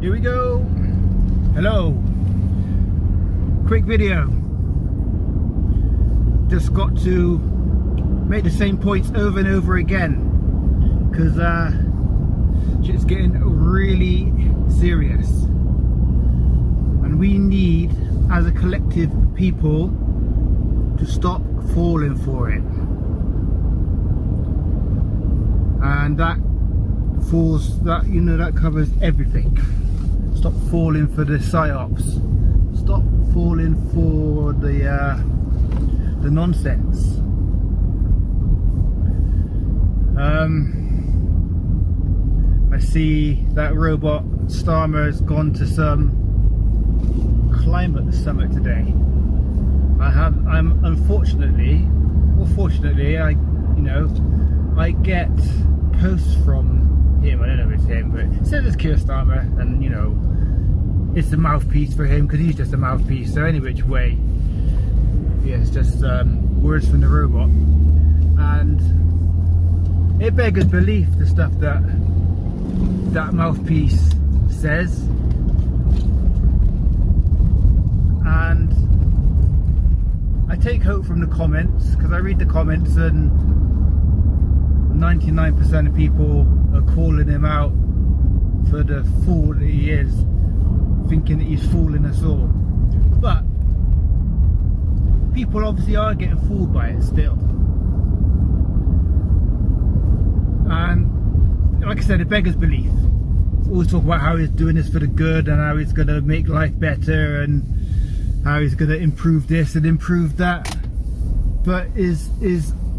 Here we go. Hello. Quick video. Just got to make the same points over and over again because it's getting really serious, and we need, as a collective people, to stop falling for it. And that falls, that, you know, that covers everything. Stop falling for the psyops. Stop falling for the nonsense. I see that robot Starmer has gone to some climate summit today. I'm unfortunately, or fortunately, I get posts from him. I don't know if it's him, but it says it's Kier Starmer, and you know, it's a mouthpiece for him because he's just a mouthpiece. So any which way, yeah, it's just words from the robot, and it beggars belief, the stuff that mouthpiece says. And I take hope from the comments, because I read the comments and 99% of people are calling him out for the fool that he is, thinking that he's fooling us all. But people obviously are getting fooled by it still. And like I said, it beggars belief. Always talk about how he's doing this for the good and how he's going to make life better and how he's going to improve this and improve that. But his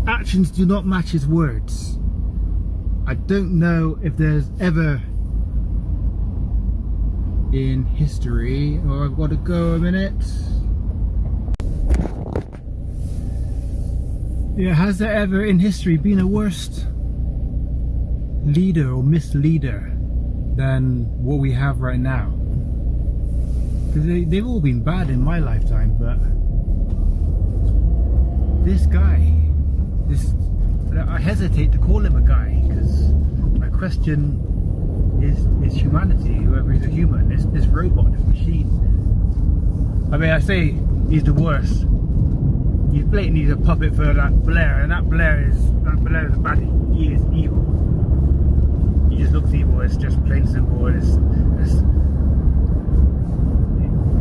actions do not match his words. I don't know if there's ever in history, or I've got to go a minute. Yeah, has there ever in history been a worse leader or misleader than what we have right now? Because they've all been bad in my lifetime, but this guy, I hesitate to call him a guy, because I question his humanity, whoever is a human, this robot, this machine. I mean, I say he's the worst. He's blatantly a puppet for that Blair, and that Blair is a baddie. He is evil. He just looks evil. It's just plain simple.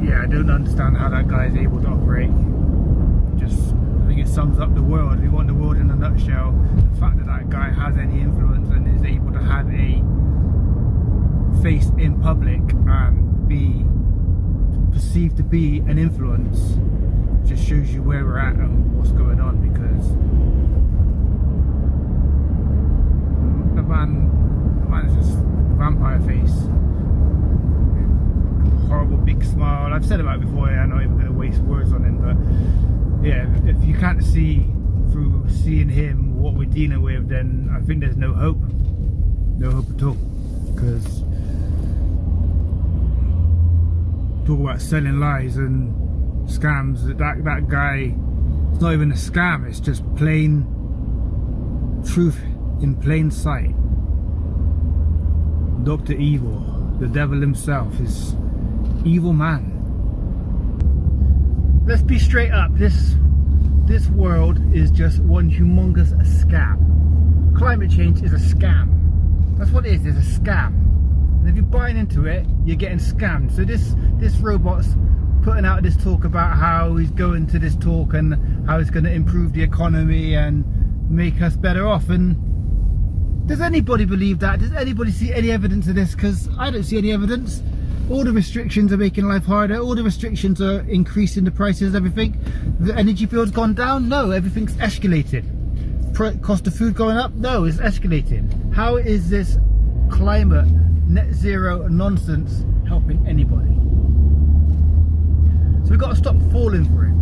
Yeah, I don't understand how that guy is able to operate. I think it sums up the world. If you want the world in a nutshell, the fact that that guy has any influence and is able to have a face in public and be perceived to be an influence, just shows you where we're at and what's going on. Because the man is just vampire face, horrible big smile. I've said about it before, I'm not even going to waste words on him, but yeah, if you can't see through seeing him what we're dealing with, then I think there's no hope at all. Because talk about selling lies and scams, that guy, it's not even a scam, it's just plain truth in plain sight. Dr. Evil, the devil himself, is evil man. Let's be straight up, this world is just one humongous scam. Climate change is a scam. That's what it is, it's a scam. And if you're buying into it, you're getting scammed. So this robot's putting out this talk about how he's going to this talk and how it's going to improve the economy and make us better off. And does anybody believe that? Does anybody see any evidence of this? Because I don't see any evidence. All the restrictions are making life harder. All the restrictions are increasing the prices of everything. The energy bill's gone down? No, everything's escalated. Cost of food going up? No, it's escalating. How is this climate net zero nonsense helping anybody? So we've got to stop falling for it.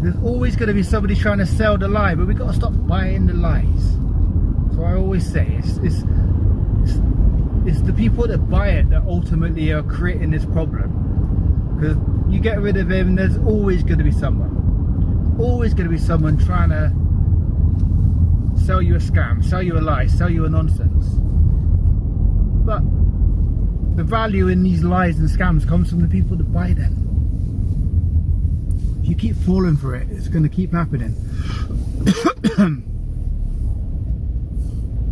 There's always going to be somebody trying to sell the lie, but we've got to stop buying the lies. So I always say it's the people that buy it that ultimately are creating this problem. Because you get rid of him, there's always going to be someone trying to sell you a scam, sell you a lie, sell you a nonsense. But the value in these lies and scams comes from the people that buy them. If you keep falling for it, it's going to keep happening.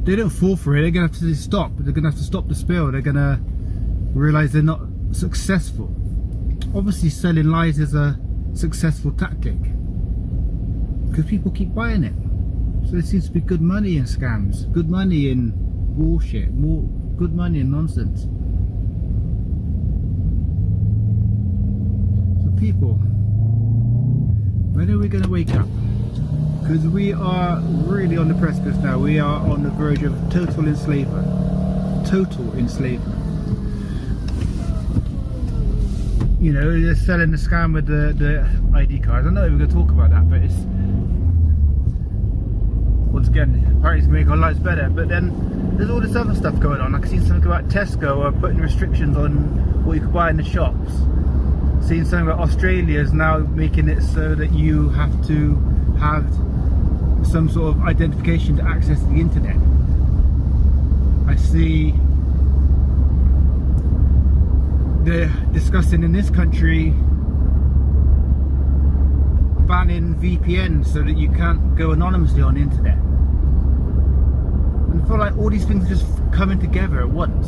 They don't fall for it, they're going to have to stop. They're going to have to stop the spill. They're going to realise they're not successful. Obviously selling lies is a successful tactic because people keep buying it. So there seems to be good money in scams, good money in bullshit, more good money in nonsense. So people, when are we going to wake up? Because we are really on the precipice now. We are on the verge of total enslavement. Total enslavement. You know, they're selling the scam with the ID cards. I'm not even going to talk about that, but it's, once again, apparently it's make our lives better. But then there's all this other stuff going on. Like I seen something about Tesco are putting restrictions on what you can buy in the shops. Seen something about Australia is now making it so that you have to have some sort of identification to access the internet. I see they're discussing in this country banning VPN so that you can't go anonymously on the internet. And I feel like all these things are just coming together at once.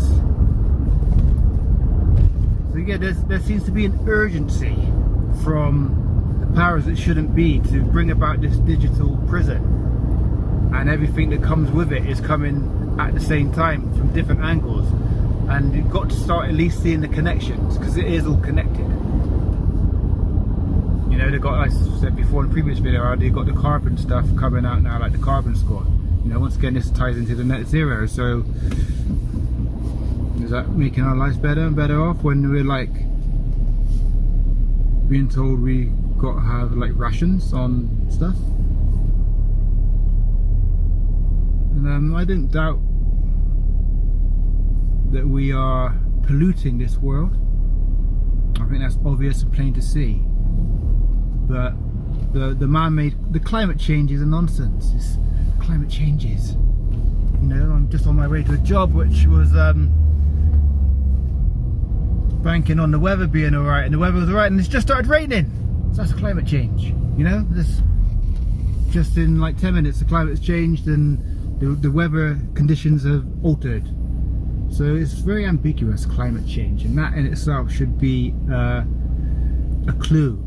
So yeah, there seems to be an urgency from the powers that shouldn't be to bring about this digital prison, and everything that comes with it is coming at the same time from different angles, and you've got to start at least seeing the connections because it is all connected. You know, they've got, like I said before in the previous video, they've got the carbon stuff coming out now, like the carbon score. You know, once again, this ties into the net zero. So is that making our lives better and better off when we're like being told we got to have like rations on stuff? And I don't doubt that we are polluting this world. I think that's obvious and plain to see. But the man-made, the climate change is a nonsense. It's climate changes. You know, I'm just on my way to a job which was banking on the weather being alright, and the weather was alright, and it's just started raining. So that's climate change. You know, this just in like 10 minutes the climate's changed and the weather conditions have altered. So it's very ambiguous, climate change, and that in itself should be a clue.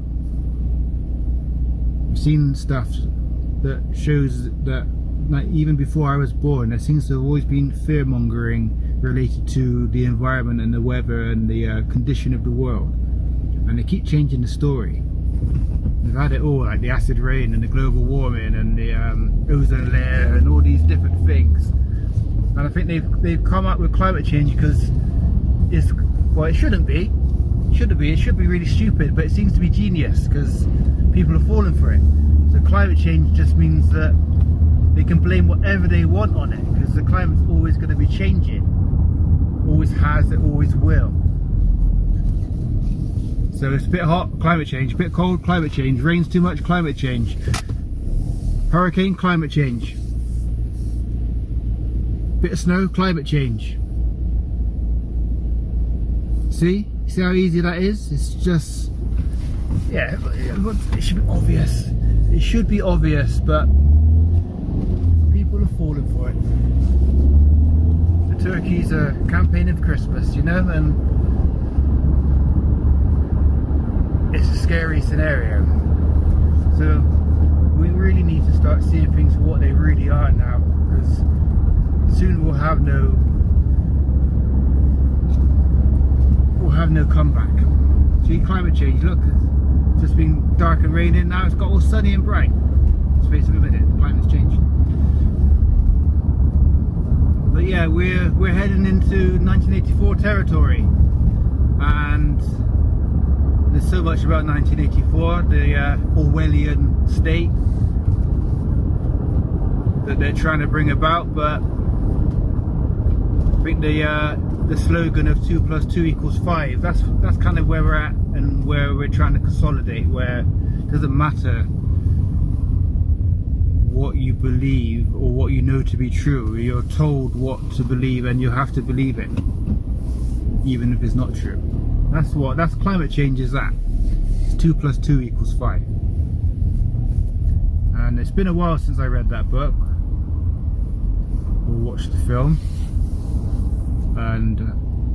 I've seen stuff that shows that, like, even before I was born, there seems to have always been fear mongering related to the environment and the weather and the condition of the world, and they keep changing the story. We've had it all, like the acid rain and the global warming and the ozone layer and all these different things. And I think they've come up with climate change because it's, well, it shouldn't be. It should be really stupid, but it seems to be genius because people are falling for it. So climate change just means that they can blame whatever they want on it because the climate's always going to be changing. Always has, it always will. So it's a bit hot, climate change. A bit cold, climate change. Rains too much, climate change. Hurricane, climate change. Bit of snow, climate change. See? See how easy that is? It's just, yeah, it should be obvious. It should be obvious, but people are falling for it. The turkeys are campaigning for Christmas, you know, and it's a scary scenario. So we really need to start seeing things for what they really are now, because soon we'll have no comeback. See, climate change, look, it's just been dark and raining, now it's got all sunny and bright. Space of a minute, the climate's changed. But yeah, we're heading into 1984 territory, and there's so much about 1984, the Orwellian state that they're trying to bring about, but I think the slogan of 2 + 2 = 5, that's kind of where we're at and where we're trying to consolidate, where it doesn't matter what you believe or what you know to be true, you're told what to believe and you have to believe it. even if it's not true. That's climate change is that. It's 2 + 2 = 5. And it's been a while since I read that book or watched the film, and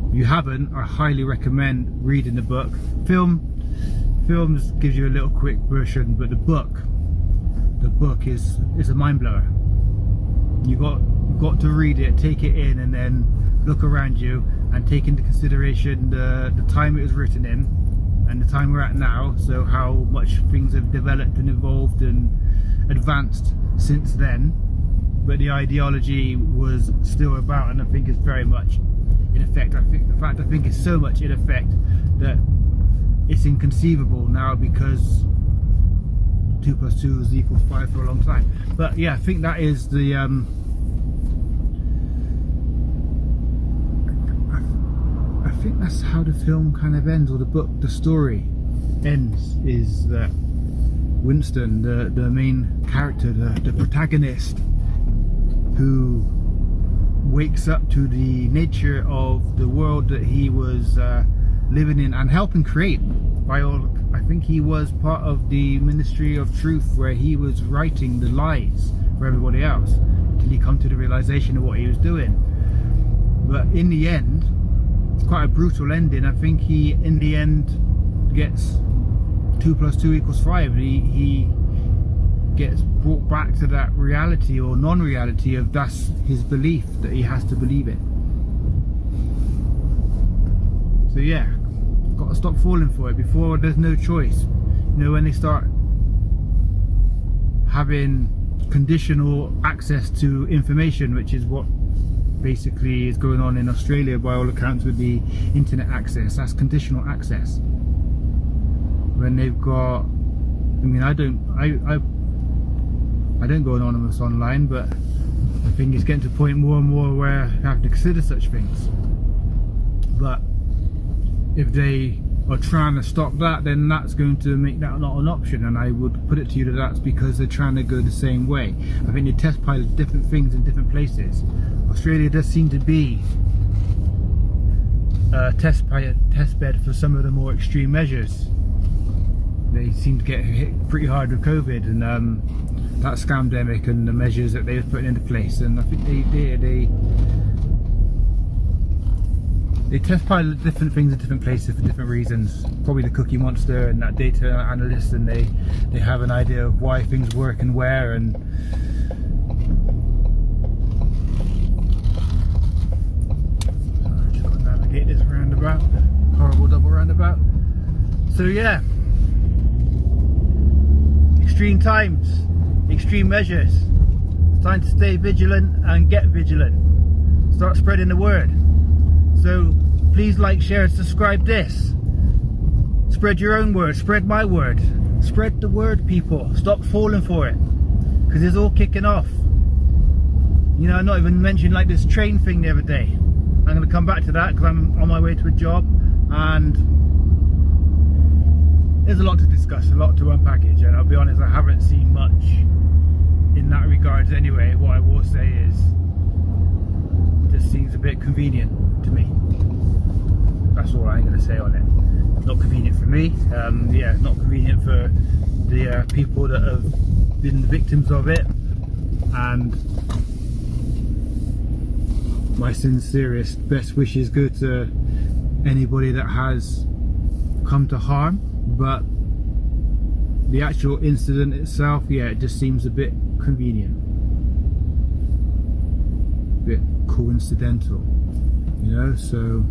if you haven't, I highly recommend reading the book. Films gives you a little quick version, but the book is a mind blower. You got to read it, take it in, and then look around you and take into consideration the time it was written in and the time we're at now. So how much things have developed and evolved and advanced since then, but the ideology was still about, and I think it's very much in effect. I think it's so much in effect that it's inconceivable now, because 2 + 2 = 5 for a long time. But yeah, I think that is the I think that's how the film kind of ends, or the story ends, is that Winston, the main character, the protagonist, who wakes up to the nature of the world that he was living in and helping create. I think he was part of the Ministry of Truth, where he was writing the lies for everybody else until he come to the realization of what he was doing. But in the end, it's quite a brutal ending. I think he, in the end, gets 2 + 2 = 5. He gets brought back to that reality or non-reality of that's his belief that he has to believe it. So yeah, got to stop falling for it before there's no choice. You know, when they start having conditional access to information, which is what basically is going on in Australia by all accounts with the internet access, that's conditional access. When they've got, I mean, I don't go anonymous online, but I think it's getting to a point more and more where you have to consider such things. But if they are trying to stop that, then that's going to make that not an option, and I would put it to you that that's because they're trying to go the same way. I think they test pilot different things in different places. Australia does seem to be a test bed for some of the more extreme measures. They seem to get hit pretty hard with COVID and that scamdemic and the measures that they were putting into place, and I think they test pilot different things in different places for different reasons. Probably the Cookie Monster and that data analyst, and they have an idea of why things work and where, and I just got to navigate this roundabout, horrible double roundabout. So yeah, extreme times, extreme measures. It's time to stay vigilant and get vigilant. Start spreading the word. So please like, share and subscribe this. Spread your own word, spread my word. Spread the word, people. Stop falling for it, because it's all kicking off. You know, I'm not even mentioning like this train thing the other day. I'm going to come back to that because I'm on my way to a job, and there's a lot to discuss, a lot to unpackage, and I'll be honest, I haven't seen much in that regards anyway. What I will say is, it just seems a bit convenient to me. That's all I'm going to say on it. Not convenient for me, yeah, not convenient for the people that have been the victims of it, and my sincerest best wishes go to anybody that has come to harm. But the actual incident itself, yeah, it just seems a bit convenient, a bit coincidental, you know. So